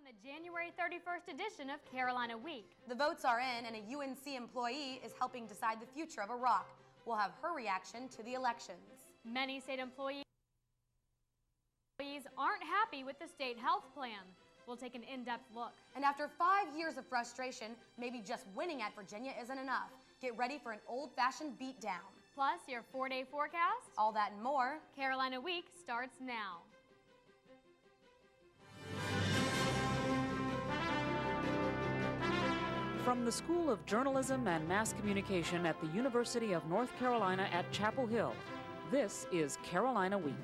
on the January 31st edition of Carolina Week. The votes are in, and a UNC employee is helping decide the future of Iraq. We'll have her reaction to the elections. Many state employees aren't happy with the state health plan. We'll take an in-depth look. And after 5 years of frustration, maybe just winning at Virginia isn't enough. Get ready for an old-fashioned beatdown. Plus, your 4-day forecast. All that and more. Carolina Week starts now. From the School of Journalism and Mass Communication at the University of North Carolina at Chapel Hill, this is Carolina Week.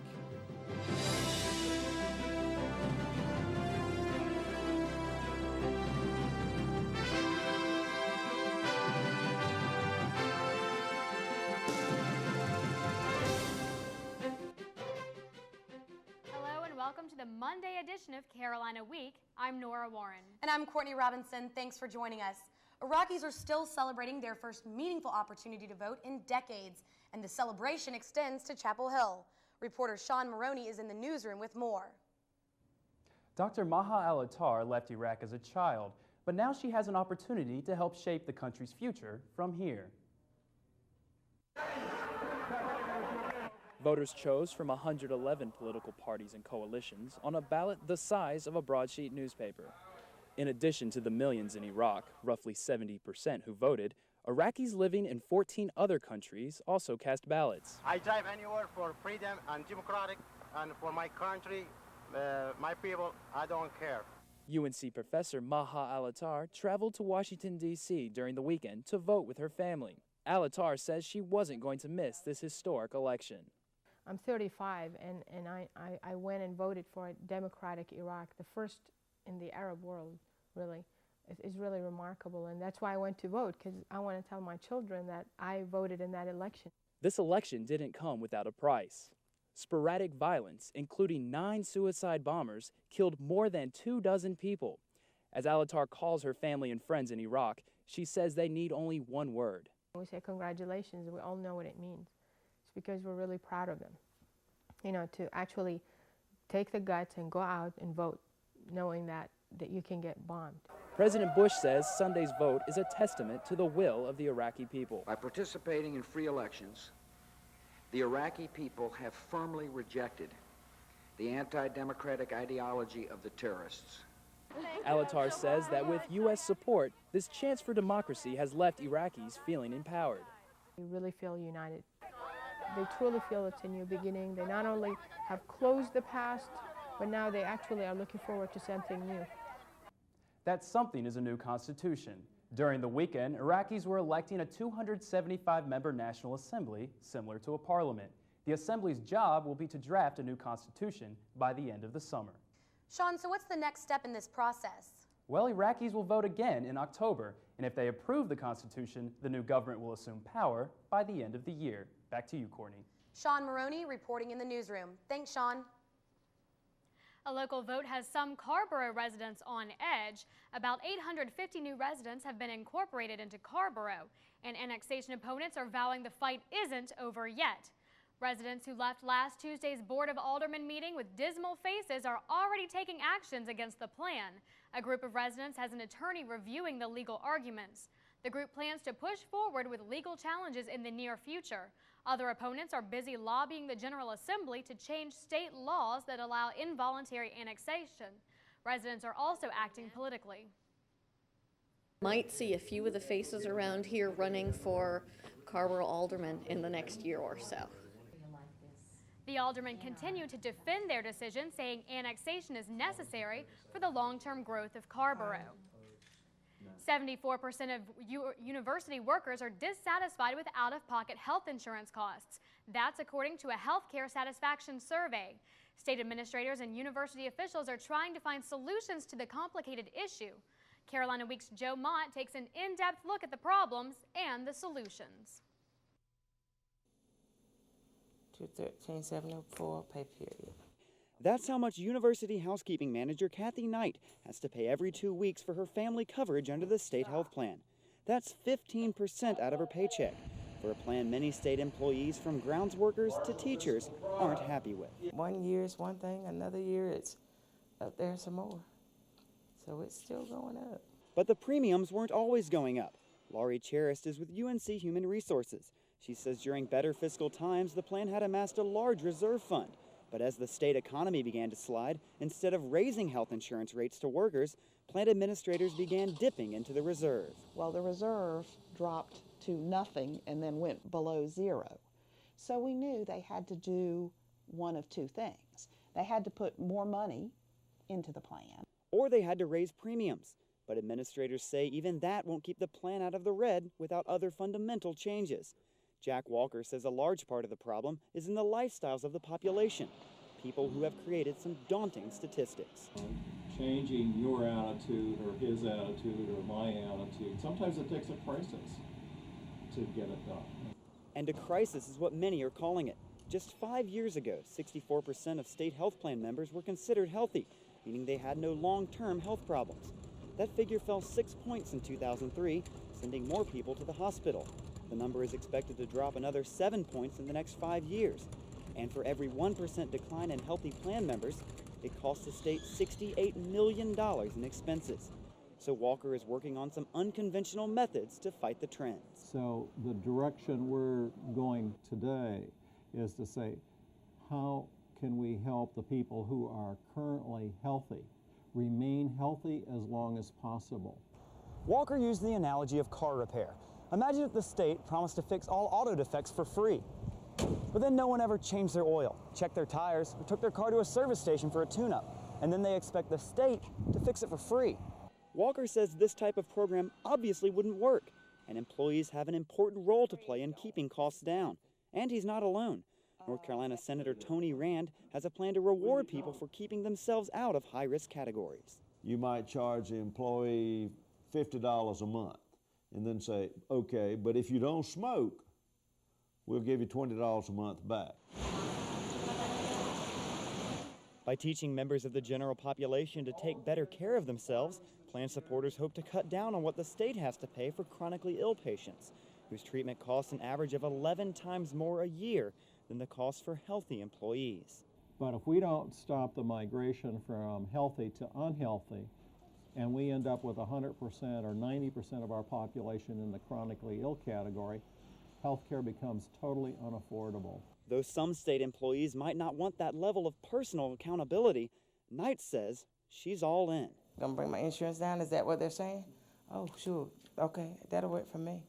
Welcome to the Monday edition of Carolina Week. I'm Nora Warren. And I'm Courtney Robinson. Thanks for joining us. Iraqis are still celebrating their first meaningful opportunity to vote in decades, and the celebration extends to Chapel Hill. Reporter Sean Maroney is in the newsroom with more. Dr. Maha Al-Attar left Iraq as a child, but now she has an opportunity to help shape the country's future from here. Voters chose from 111 political parties and coalitions on a ballot the size of a broadsheet newspaper. In addition to the millions in Iraq, roughly 70% who voted, Iraqis living in 14 other countries also cast ballots. I drive anywhere for freedom and democratic, and for my country, my people, I don't care. UNC professor Maha Al-Attar traveled to Washington, D.C. during the weekend to vote with her family. Al-Attar says she wasn't going to miss this historic election. I'm 35, and I went and voted for a democratic Iraq, the first in the Arab world, really. It's really remarkable, and that's why I went to vote, because I want to tell my children that I voted in that election. This election didn't come without a price. Sporadic violence, including 9 suicide bombers, killed more than 24 people. As Al-Attar calls her family and friends in Iraq, she says they need only one word. We say congratulations, and we all know what it means. It's because we're really proud of them, you know, to actually take the guts and go out and vote, knowing that you can get bombed. President Bush says Sunday's vote is a testament to the will of the Iraqi people. By participating in free elections, the Iraqi people have firmly rejected the anti-democratic ideology of the terrorists. Al-Attar says that with U.S. support, this chance for democracy has left Iraqis feeling empowered. You really feel united. They truly feel it's a new beginning. They not only have closed the past, but now they actually are looking forward to something new. That something is a new constitution. During the weekend, Iraqis were electing a 275-member National Assembly, similar to a parliament. The Assembly's job will be to draft a new constitution by the end of the summer. Sean, so what's the next step in this process? Well, Iraqis will vote again in October, and if they approve the Constitution, the new government will assume power by the end of the year. Back to you, Courtney. Sean Maroney reporting in the newsroom. Thanks, Sean. A local vote has some Carrboro residents on edge. About 850 new residents have been incorporated into Carrboro, and annexation opponents are vowing the fight isn't over yet. Residents who left last Tuesday's Board of Aldermen meeting with dismal faces are already taking actions against the plan. A group of residents has an attorney reviewing the legal arguments. The group plans to push forward with legal challenges in the near future. Other opponents are busy lobbying the General Assembly to change state laws that allow involuntary annexation. Residents are also acting politically. Might see a few of the faces around here running for Carrboro alderman in the next year or so. The aldermen continue to defend their decision, saying annexation is necessary for the long-term growth of Carrboro. 74% of university workers are dissatisfied with out-of-pocket health insurance costs. That's according to a healthcare satisfaction survey. State administrators and university officials are trying to find solutions to the complicated issue. Carolina Week's Joe Mott takes an in-depth look at the problems and the solutions. 213-704 pay period. That's how much University Housekeeping Manager Kathy Knight has to pay every 2 weeks for her family coverage under the state health plan. That's 15% out of her paycheck, for a plan many state employees from grounds workers to teachers aren't happy with. 1 year is one thing, another year it's up there some more. so it's still going up. But the premiums weren't always going up. Laurie Charist is with UNC Human Resources. She says during better fiscal times, the plan had amassed a large reserve fund. But as the state economy began to slide, instead of raising health insurance rates to workers, plan administrators began dipping into the reserve. Well, the reserve dropped to nothing and then went below zero. So we knew they had to do one of two things. They had to put more money into the plan. Or they had to raise premiums. But administrators say even that won't keep the plan out of the red without other fundamental changes. Jack Walker says a large part of the problem is in the lifestyles of the population, people who have created some daunting statistics. Changing your attitude or his attitude or my attitude, sometimes it takes a crisis to get it done. And a crisis is what many are calling it. Just 5 years ago, 64% of state health plan members were considered healthy, meaning they had no long-term health problems. That figure fell 6 points in 2003, sending more people to the hospital. The number is expected to drop another 7 points in the next 5 years. And for every 1% decline in healthy plan members, it costs the state $68 million in expenses. So Walker is working on some unconventional methods to fight the trends. So the direction we're going today is to say, how can we help the people who are currently healthy remain healthy as long as possible? Walker used the analogy of car repair. Imagine if the state promised to fix all auto defects for free. But then no one ever changed their oil, checked their tires, or took their car to a service station for a tune-up. And then they expect the state to fix it for free. Walker says this type of program obviously wouldn't work, and employees have an important role to play in keeping costs down. And he's not alone. North Carolina Senator Tony Rand has a plan to reward people for keeping themselves out of high-risk categories. You might charge the employee $50 a month and then say, okay, but if you don't smoke, we'll give you $20 a month back. By teaching members of the general population to take better care of themselves, plan supporters hope to cut down on what the state has to pay for chronically ill patients, whose treatment costs an average of 11 times more a year than the cost for healthy employees. But if we don't stop the migration from healthy to unhealthy, and we end up with 100% or 90% of our population in the chronically ill category, healthcare becomes totally unaffordable. Though some state employees might not want that level of personal accountability, Knight says she's all in. Gonna bring my insurance down, is that what they're saying? Oh, sure, okay, that'll work for me.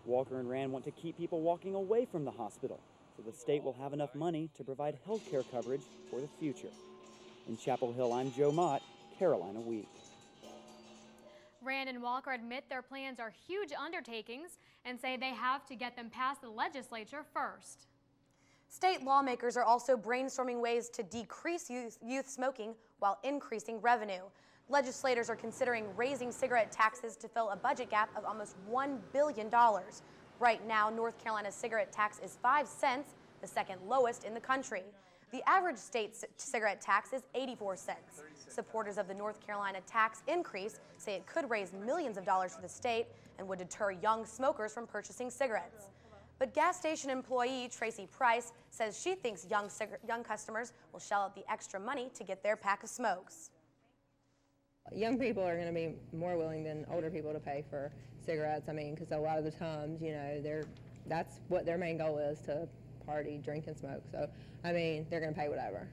Walker and Rand want to keep people walking away from the hospital, so the state will have enough money to provide health care coverage for the future. In Chapel Hill, I'm Joe Mott, Carolina Week. Rand and Walker admit their plans are huge undertakings and say they have to get them past the legislature first. State lawmakers are also brainstorming ways to decrease youth smoking while increasing revenue. Legislators are considering raising cigarette taxes to fill a budget gap of almost $1 billion. Right now, North Carolina's cigarette tax is 5 cents, the second lowest in the country. The average state cigarette tax is 84 cents. Supporters of the North Carolina tax increase say it could raise millions of dollars for the state and would deter young smokers from purchasing cigarettes. But gas station employee Tracy Price says she thinks young customers will shell out the extra money to get their pack of smokes. Young people are going to be more willing than older people to pay for cigarettes. I mean, because a lot of the times, you know, that's what their main goal is, to party, drink, and smoke. So, I mean, they're going to pay whatever.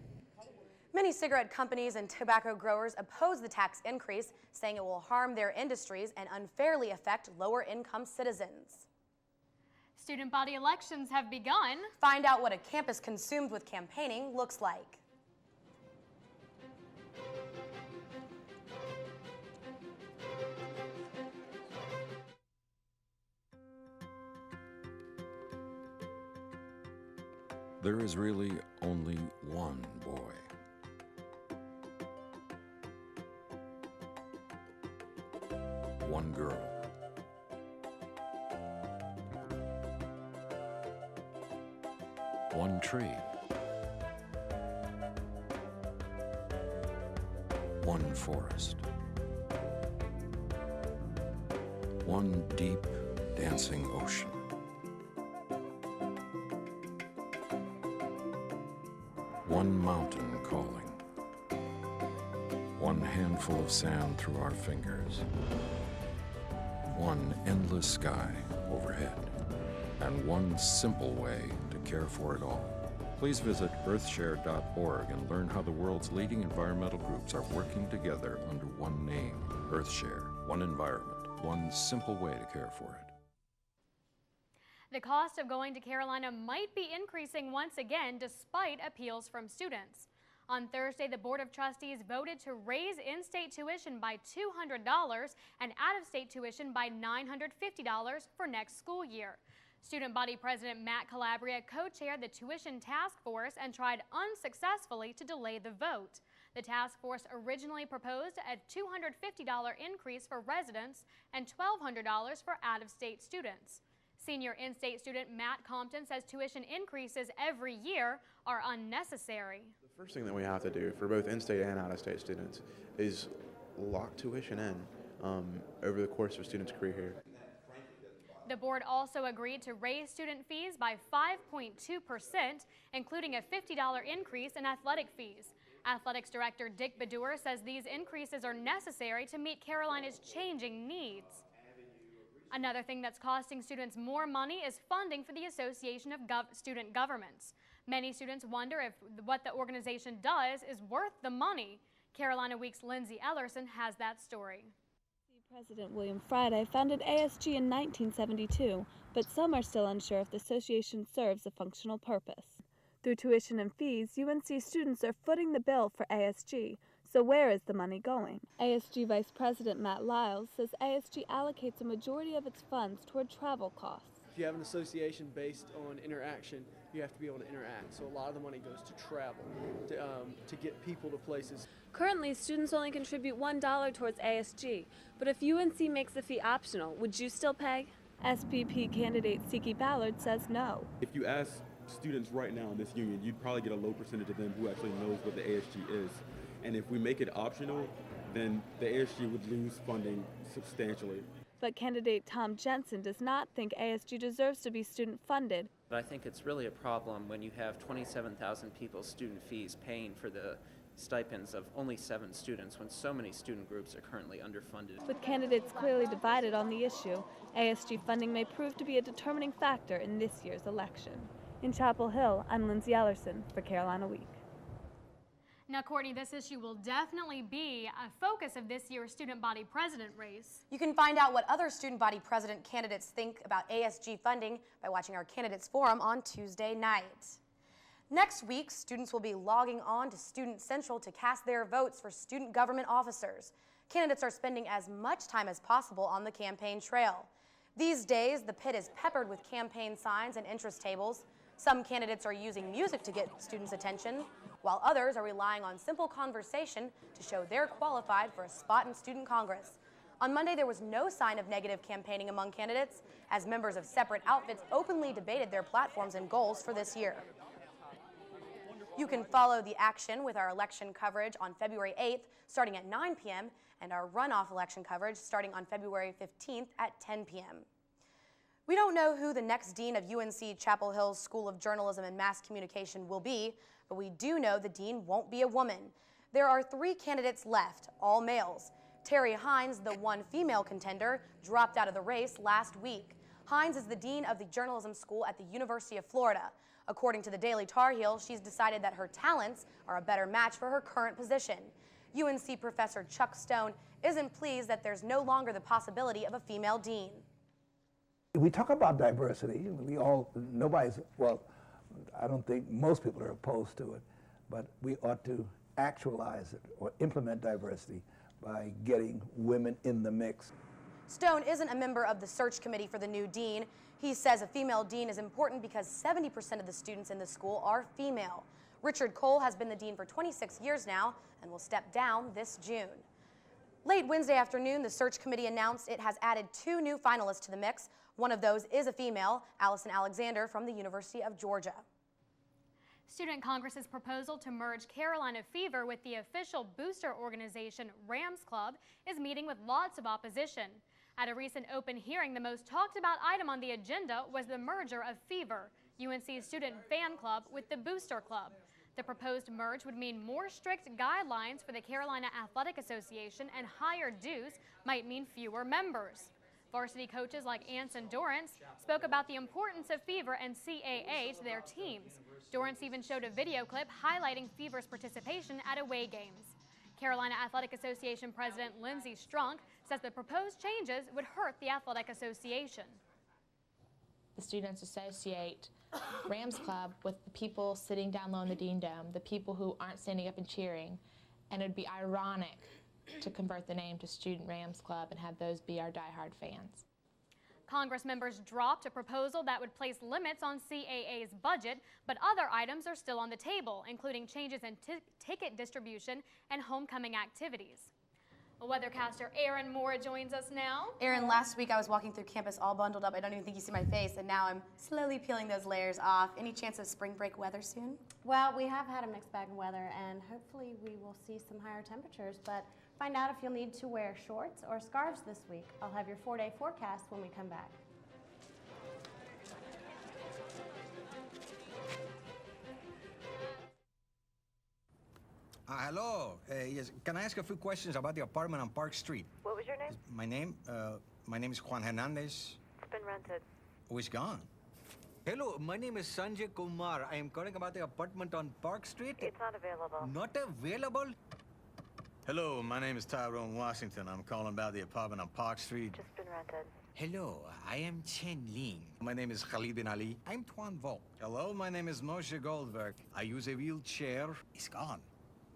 Many cigarette companies and tobacco growers oppose the tax increase, saying it will harm their industries and unfairly affect lower-income citizens. Student body elections have begun. Find out what a campus consumed with campaigning looks like. There is really only one boy. One girl. One tree. One forest. One deep, dancing ocean. One mountain calling. One handful of sand through our fingers. One endless sky overhead. And one simple way to care for it all. Please visit earthshare.org and learn how the world's leading environmental groups are working together under one name, EarthShare. One environment, one simple way to care for it. The cost of going to Carolina might be increasing once again despite appeals from students. On Thursday, the Board of Trustees voted to raise in-state tuition by $200 and out-of-state tuition by $950 for next school year. Student Body President Matt Calabria co-chaired the tuition task force and tried unsuccessfully to delay the vote. The task force originally proposed a $250 increase for residents and $1,200 for out-of-state students. Senior in-state student Matt Compton says tuition increases every year are unnecessary. The first thing that we have to do for both in-state and out-of-state students is lock tuition in over the course of a student's career here. The board also agreed to raise student fees by 5.2%, including a $50 increase in athletic fees. Athletics Director Dick Bedour says these increases are necessary to meet Carolina's changing needs. Another thing that's costing students more money is funding for the Association of Student Governments. Many students wonder if what the organization does is worth the money. Carolina Week's Lindsay Ellerson has that story. President William Friday founded ASG in 1972, but some are still unsure if the association serves a functional purpose. Through tuition and fees, UNC students are footing the bill for ASG. So where is the money going? ASG Vice President Matt Lyles says ASG allocates a majority of its funds toward travel costs. If you have an association based on interaction, you have to be able to interact. So a lot of the money goes to travel, to get people to places. Currently, students only contribute $1 towards ASG, but if UNC makes the fee optional, would you still pay? SPP candidate Siki Ballard says no. If you ask students right now in this union, you'd probably get a low percentage of them who actually knows what the ASG is. And if we make it optional, then the ASG would lose funding substantially. But candidate Tom Jensen does not think ASG deserves to be student funded. But I think it's really a problem when you have 27,000 people's student fees paying for the stipends of only 7 students when so many student groups are currently underfunded. With candidates clearly divided on the issue, ASG funding may prove to be a determining factor in this year's election. In Chapel Hill, I'm Lindsay Ellerson for Carolina Week. Now, Courtney, this issue will definitely be a focus of this year's student body president race. You can find out what other student body president candidates think about ASG funding by watching our candidates forum on Tuesday night. Next week, students will be logging on to Student Central to cast their votes for student government officers. Candidates are spending as much time as possible on the campaign trail. These days, the pit is peppered with campaign signs and interest tables. Some candidates are using music to get students' attention, while others are relying on simple conversation to show they're qualified for a spot in Student Congress. On Monday, there was no sign of negative campaigning among candidates, as members of separate outfits openly debated their platforms and goals for this year. You can follow the action with our election coverage on February 8th, starting at 9 p.m., and our runoff election coverage starting on February 15th at 10 p.m. We don't know who the next dean of UNC Chapel Hill's School of Journalism and Mass Communication will be, but we do know the dean won't be a woman. There are 3 candidates left, all males. Terry Hines, the one female contender, dropped out of the race last week. Hines is the dean of the journalism school at the University of Florida. According to the Daily Tar Heel, she's decided that her talents are a better match for her current position. UNC professor Chuck Stone isn't pleased that there's no longer the possibility of a female dean. We talk about diversity. Well, I don't think most people are opposed to it, but we ought to actualize it or implement diversity by getting women in the mix. Stone isn't a member of the search committee for the new dean. He says a female dean is important because 70% of the students in the school are female. Richard Cole has been the dean for 26 years now and will step down this June. Late Wednesday afternoon, the search committee announced it has added 2 new finalists to the mix. One of those is a female, Allison Alexander from the University of Georgia. Student Congress's proposal to merge Carolina Fever with the official booster organization Rams Club is meeting with lots of opposition. At a recent open hearing, the most talked about item on the agenda was the merger of Fever, UNC's student fan club, with the Booster Club. The proposed merge would mean more strict guidelines for the Carolina Athletic Association, and higher dues might mean fewer members. Varsity coaches like Anson Dorrance spoke about the importance of Fever and CAA to their teams. Dorrance even showed a video clip highlighting Fever's participation at away games. Carolina Athletic Association President Lindsey Strunk says the proposed changes would hurt the Athletic Association. The students associate Rams Club with the people sitting down low in the Dean Dome, the people who aren't standing up and cheering, and it would be ironic to convert the name to Student Rams Club and have those be our diehard fans. Congress members dropped a proposal that would place limits on CAA's budget, but other items are still on the table, including changes in ticket distribution and homecoming activities. Weathercaster Aaron Moore joins us now. Aaron, last week I was walking through campus all bundled up. I don't even think you see my face, and now I'm slowly peeling those layers off. Any chance of spring break weather soon? Well, we have had a mixed bag of weather, and hopefully we will see some higher temperatures, but find out if you'll need to wear shorts or scarves this week. I'll have your 4-day forecast when we come back. Hello. Yes. Can I ask a few questions about the apartment on Park Street? What was your name? My name is Juan Hernandez. It's been rented. Who is gone? Hello, my name is Sanjay Kumar. I am calling about the apartment on Park Street. It's not available. Not available? Hello, my name is Tyrone Washington. I'm calling about the apartment on Park Street. Just been rented. Hello, I am Chen Ling. My name is Khalid bin Ali. I'm Tuan Vo. Hello, my name is Moshe Goldberg. I use a wheelchair. It's gone.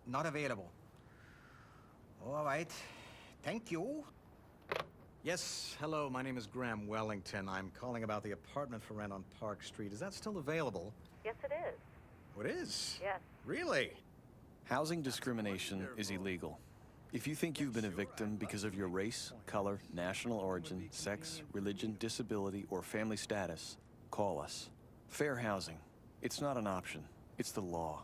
Not available. All right. Thank you. Yes, hello, my name is Graham Wellington. I'm calling about the apartment for rent on Park Street. Is that still available? Yes, it is. Oh, it is? Yes. Really? Housing discrimination is illegal. If you think you've been a victim because of your race, color, national origin, sex, religion, disability, or family status, call us. Fair housing. It's not an option. It's the law.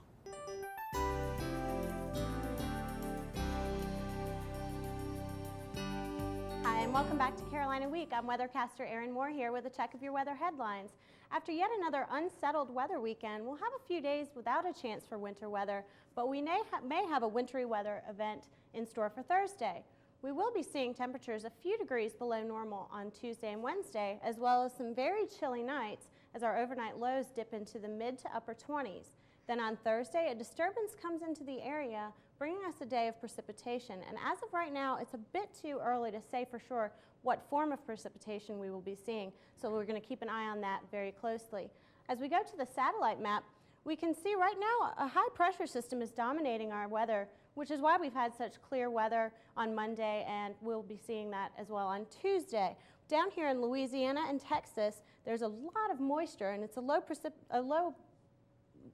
Hi, and welcome back to Carolina Week. I'm weathercaster Aaron Moore here with a check of your weather headlines. After yet another unsettled weather weekend, we'll have a few days without a chance for winter weather, but we may have a wintry weather event in store for Thursday. We will be seeing temperatures a few degrees below normal on Tuesday and Wednesday, as well as some very chilly nights as our overnight lows dip into the mid to upper 20s. Then on Thursday, a disturbance comes into the area, bringing us a day of precipitation. And as of right now, it's a bit too early to say for sure what form of precipitation we will be seeing, so we're going to keep an eye on that very closely. As we go to the satellite map, we can see right now a high pressure system is dominating our weather, which is why we've had such clear weather on Monday, and we'll be seeing that as well on Tuesday. Down here in Louisiana and Texas, there's a lot of moisture, and it's a low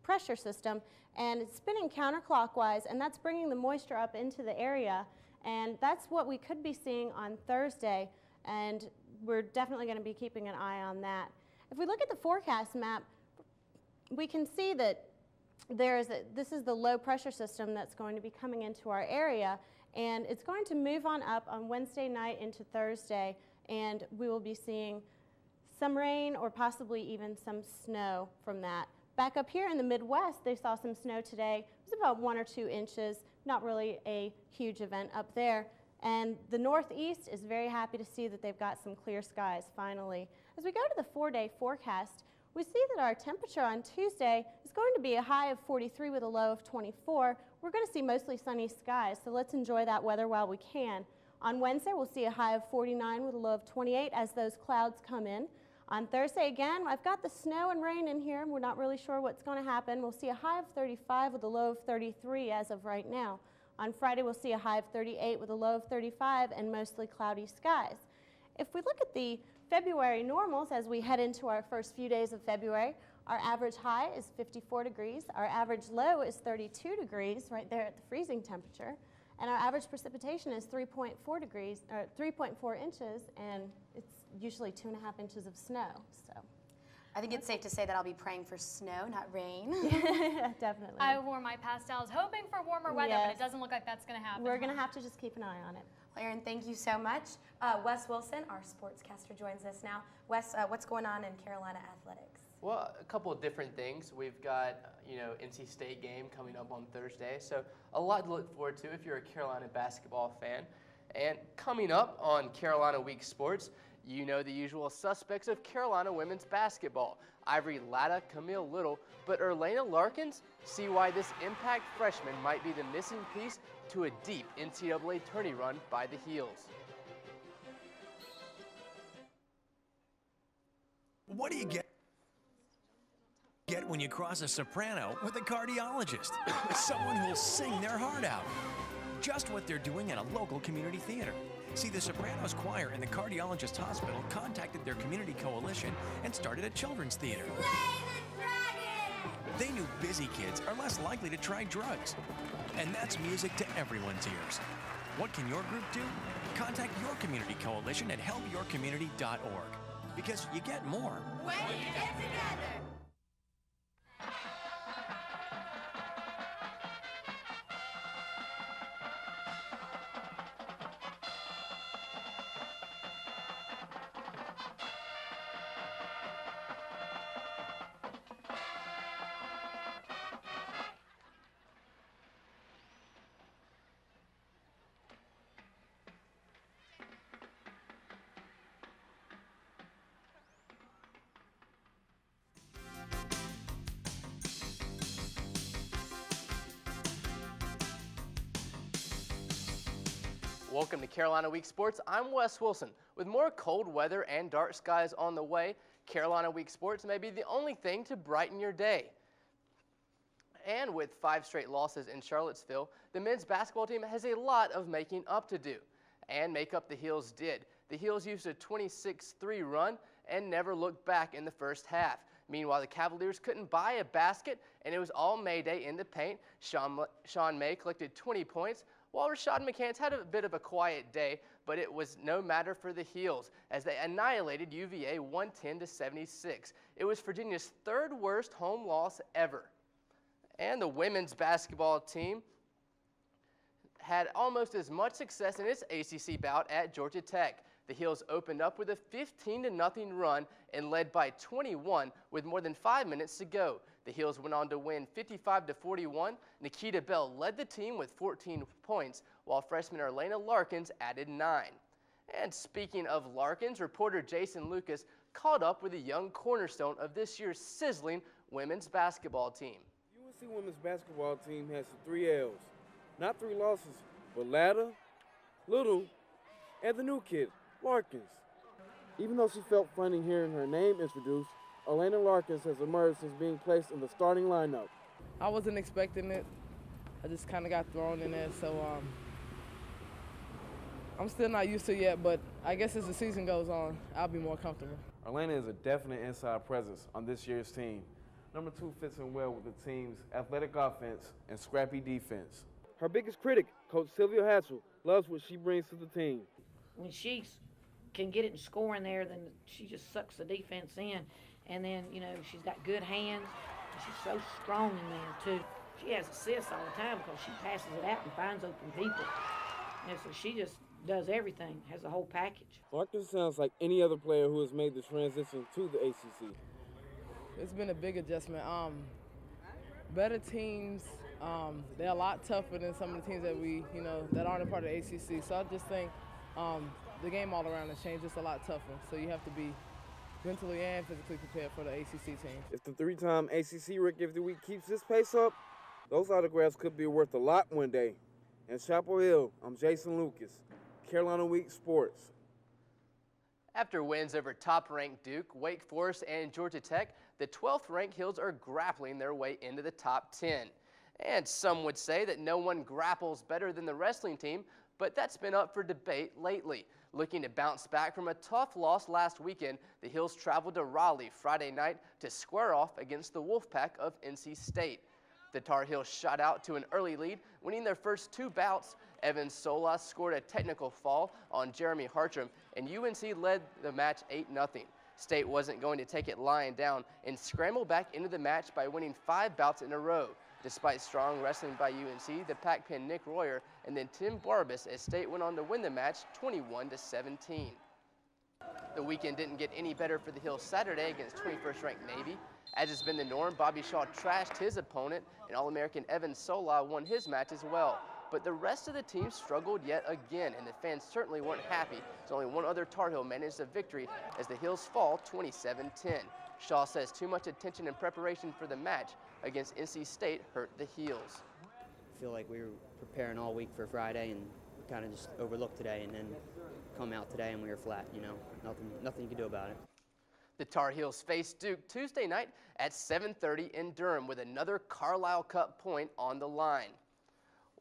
pressure system, and it's spinning counterclockwise, and that's bringing the moisture up into the area, and that's what we could be seeing on Thursday, and we're definitely going to be keeping an eye on that. If we look at the forecast map, we can see that this is the low pressure system that's going to be coming into our area, and it's going to move on up on Wednesday night into Thursday, and we will be seeing some rain or possibly even some snow from that. Back up here in the Midwest, they saw some snow today. It was about 1 or 2 inches, not really a huge event up there. And the Northeast is very happy to see that they've got some clear skies finally. As we go to the 4-day forecast, we see that our temperature on Tuesday is going to be a high of 43 with a low of 24. We're going to see mostly sunny skies, so let's enjoy that weather while we can. On Wednesday, we'll see a high of 49 with a low of 28 as those clouds come in. On Thursday, again, I've got the snow and rain in here. We're not really sure what's going to happen. We'll see a high of 35 with a low of 33 as of right now. On Friday, we'll see a high of 38 with a low of 35 and mostly cloudy skies. If we look at the February normals as we head into our first few days of February, our average high is 54 degrees. Our average low is 32 degrees, right there at the freezing temperature. And our average precipitation is 3.4 inches, and it's usually 2.5 inches of snow. So, I think it's safe to say that I'll be praying for snow, not rain. Definitely. I wore my pastels hoping for warmer weather, but it doesn't look like that's going to happen. We're going to have to just keep an eye on it. Well, Aaron, thank you so much. Wes Wilson, our sportscaster, joins us now. Wes, what's going on in Carolina athletics? Well, a couple of different things. We've got, NC State game coming up on Thursday. So a lot to look forward to if you're a Carolina basketball fan. And coming up on Carolina Week Sports, you know the usual suspects of Carolina women's basketball. Ivory Latta, Camille Little, but Erlana Larkins? See why this impact freshman might be the missing piece to a deep NCAA tourney run by the Heels. What do you get when you cross a soprano with a cardiologist? Someone who will sing their heart out. Just what they're doing at a local community theater. See, the Sopranos Choir and the Cardiologist Hospital contacted their community coalition and started a children's theater. They knew busy kids are less likely to try drugs. And that's music to everyone's ears. What can your group do? Contact your community coalition at helpyourcommunity.org. Because you get more when you get together. Welcome to Carolina Week Sports. I'm Wes Wilson. With more cold weather and dark skies on the way, Carolina Week Sports may be the only thing to brighten your day. And with 5 straight losses in Charlottesville, the men's basketball team has a lot of making up to do. And make up the Heels did. The Heels used a 26-3 run and never looked back in the first half. Meanwhile, the Cavaliers couldn't buy a basket, and it was all Mayday in the paint. Sean May collected 20 points, while Rashad McCants had a bit of a quiet day, but it was no matter for the Heels as they annihilated UVA 110-76. It was Virginia's 3rd worst home loss ever. And the women's basketball team had almost as much success in its ACC bout at Georgia Tech. The Heels opened up with a 15-0 run and led by 21 with more than 5 minutes to go. The Heels went on to win 55-41. Nikita Bell led the team with 14 points, while freshman Erlana Larkins added 9. And speaking of Larkins, reporter Jason Lucas caught up with a young cornerstone of this year's sizzling women's basketball team. UNC women's basketball team has 3 L's. Not 3 losses, but Latta, Little, and the new kid, Larkins. Even though she felt funny hearing her name introduced, Erlana Larkins has emerged since being placed in the starting lineup. I wasn't expecting it. I just kind of got thrown in there, so I'm still not used to it yet, but I guess as the season goes on, I'll be more comfortable. Erlana is a definite inside presence on this year's team. Number 2 fits in well with the team's athletic offense and scrappy defense. Her biggest critic, Coach Sylvia Hatchell, loves what she brings to the team. When she can get it and score in there, then she just sucks the defense in. And then, she's got good hands. She's so strong in there, too. She has assists all the time because she passes it out and finds open people. And so she just does everything, has the whole package. Larkins sounds like any other player who has made the transition to the ACC. It's been a big adjustment. Better teams, they're a lot tougher than some of the teams that that aren't a part of the ACC. So I just think the game all around has changed. It's a lot tougher. So you have to be mentally and physically prepared for the ACC team. If the 3-time ACC Rookie of the Week keeps this pace up, those autographs could be worth a lot one day. In Chapel Hill, I'm Jason Lucas, Carolina Week Sports. After wins over top-ranked Duke, Wake Forest, and Georgia Tech, the 12th-ranked Heels are grappling their way into the top 10. And some would say that no one grapples better than the wrestling team, but that's been up for debate lately. Looking to bounce back from a tough loss last weekend, the Heels traveled to Raleigh Friday night to square off against the Wolfpack of NC State. The Tar Heels shot out to an early lead, winning their first 2 bouts. Evan Solas scored a technical foul on Jeremy Hartram, and UNC led the match 8-0. State wasn't going to take it lying down and scrambled back into the match by winning 5 bouts in a row. Despite strong wrestling by UNC, the Pac pinned Nick Royer and then Tim Barbas as State went on to win the match 21-17. The weekend didn't get any better for the Hills Saturday against 21st ranked Navy. As has been the norm, Bobby Shaw trashed his opponent, and All-American Evan Sola won his match as well. But the rest of the team struggled yet again, and the fans certainly weren't happy, as only one other Tar Heel managed a victory as the Hills fall 27-10. Shaw says too much attention and preparation for the match against NC State hurt the Heels. I feel like we were preparing all week for Friday and kind of just overlooked today, and then come out today and we were flat, you know, nothing you can do about it. The Tar Heels face Duke Tuesday night at 7:30 in Durham with another Carlisle Cup point on the line.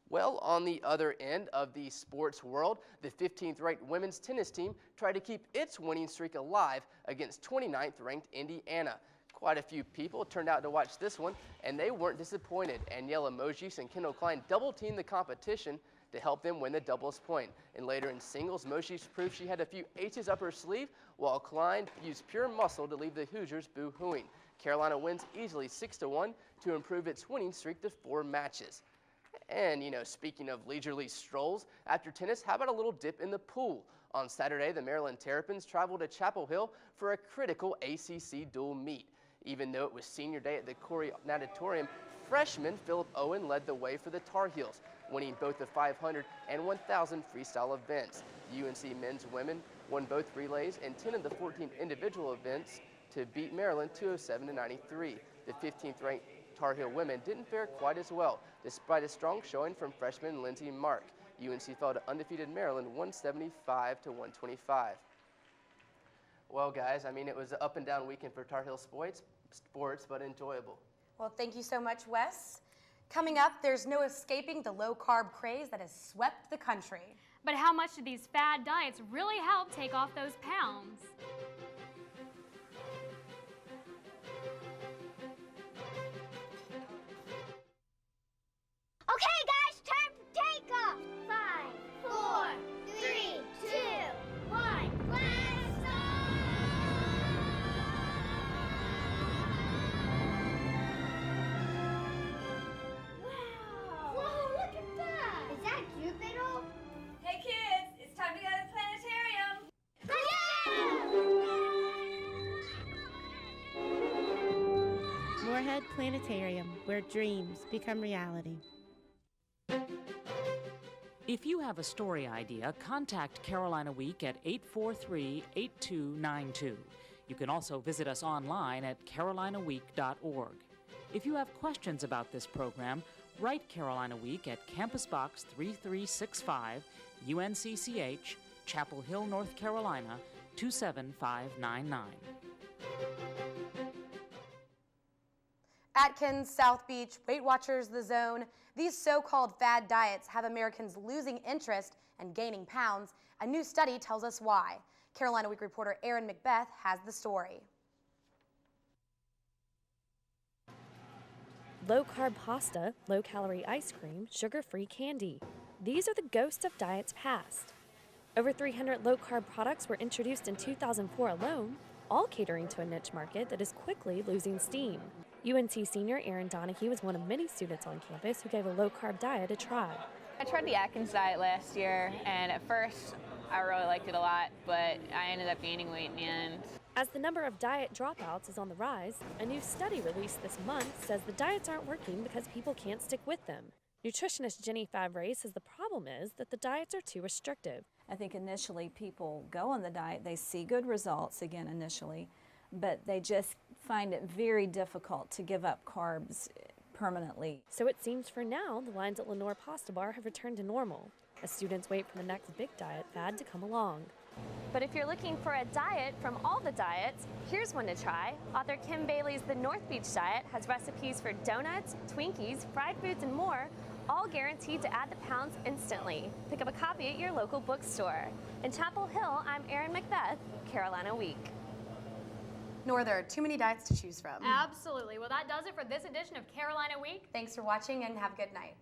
Well, on the other end of the sports world, the 15th ranked women's tennis team tried to keep its winning streak alive against 29th ranked Indiana. Quite a few people turned out to watch this one, and they weren't disappointed. Aniela Mojis and Kendall Klein double-teamed the competition to help them win the doubles point. And later in singles, Mojis proved she had a few aces up her sleeve, while Klein used pure muscle to leave the Hoosiers boo-hooing. Carolina wins easily 6-1 to improve its winning streak to 4 matches. And, you know, speaking of leisurely strolls, after tennis, how about a little dip in the pool? On Saturday, the Maryland Terrapins traveled to Chapel Hill for a critical ACC dual meet. Even though it was senior day at the Corey Natatorium, freshman Philip Owen led the way for the Tar Heels, winning both the 500 and 1,000 freestyle events. The UNC men's women won both relays and 10 of the 14 individual events to beat Maryland 207-93. The 15th ranked Tar Heel women didn't fare quite as well, despite a strong showing from freshman Lindsey Mark. UNC fell to undefeated Maryland 175-125. Well, guys, I mean, it was an up and down weekend for Tar Heel sports, but enjoyable. Well, thank you so much, Wes. Coming up, there's no escaping the low-carb craze that has swept the country. But how much do these fad diets really help take off those pounds? Okay, guys, time for takeoff. 5, 4, 3, 2, 1. Blast off! Wow! Whoa, look at that! Is that Jupiter? Hey kids, it's time to go to the planetarium. Moorhead Planetarium, where dreams become reality. If you have a story idea, contact Carolina Week at 843-8292. You can also visit us online at carolinaweek.org. If you have questions about this program, write Carolina Week at Campus Box 3365, UNCCH, Chapel Hill, North Carolina, 27599. Atkins, South Beach, Weight Watchers, The Zone, these so-called fad diets have Americans losing interest and gaining pounds. A new study tells us why. Carolina Week reporter Erin Macbeth has the story. Low-carb pasta, low-calorie ice cream, sugar-free candy. These are the ghosts of diets past. Over 300 low-carb products were introduced in 2004 alone, all catering to a niche market that is quickly losing steam. UNC senior Erin Donahue was one of many students on campus who gave a low-carb diet a try. I tried the Atkins diet last year, and at first I really liked it a lot, but I ended up gaining weight in the end. As the number of diet dropouts is on the rise, a new study released this month says the diets aren't working because people can't stick with them. Nutritionist Jenny Favre says the problem is that the diets are too restrictive. I think initially people go on the diet, they see good results again initially, but they just find it very difficult to give up carbs permanently. So it seems for now, the lines at Lenore Pasta Bar have returned to normal, as students wait for the next big diet fad to come along. But if you're looking for a diet from all the diets, here's one to try. Author Kim Bailey's The North Beach Diet has recipes for donuts, Twinkies, fried foods, and more, all guaranteed to add the pounds instantly. Pick up a copy at your local bookstore. In Chapel Hill, I'm Erin Macbeth, Carolina Week. Nor there are too many diets to choose from. Absolutely. Well, that does it for this edition of Carolina Week. Thanks for watching and have a good night.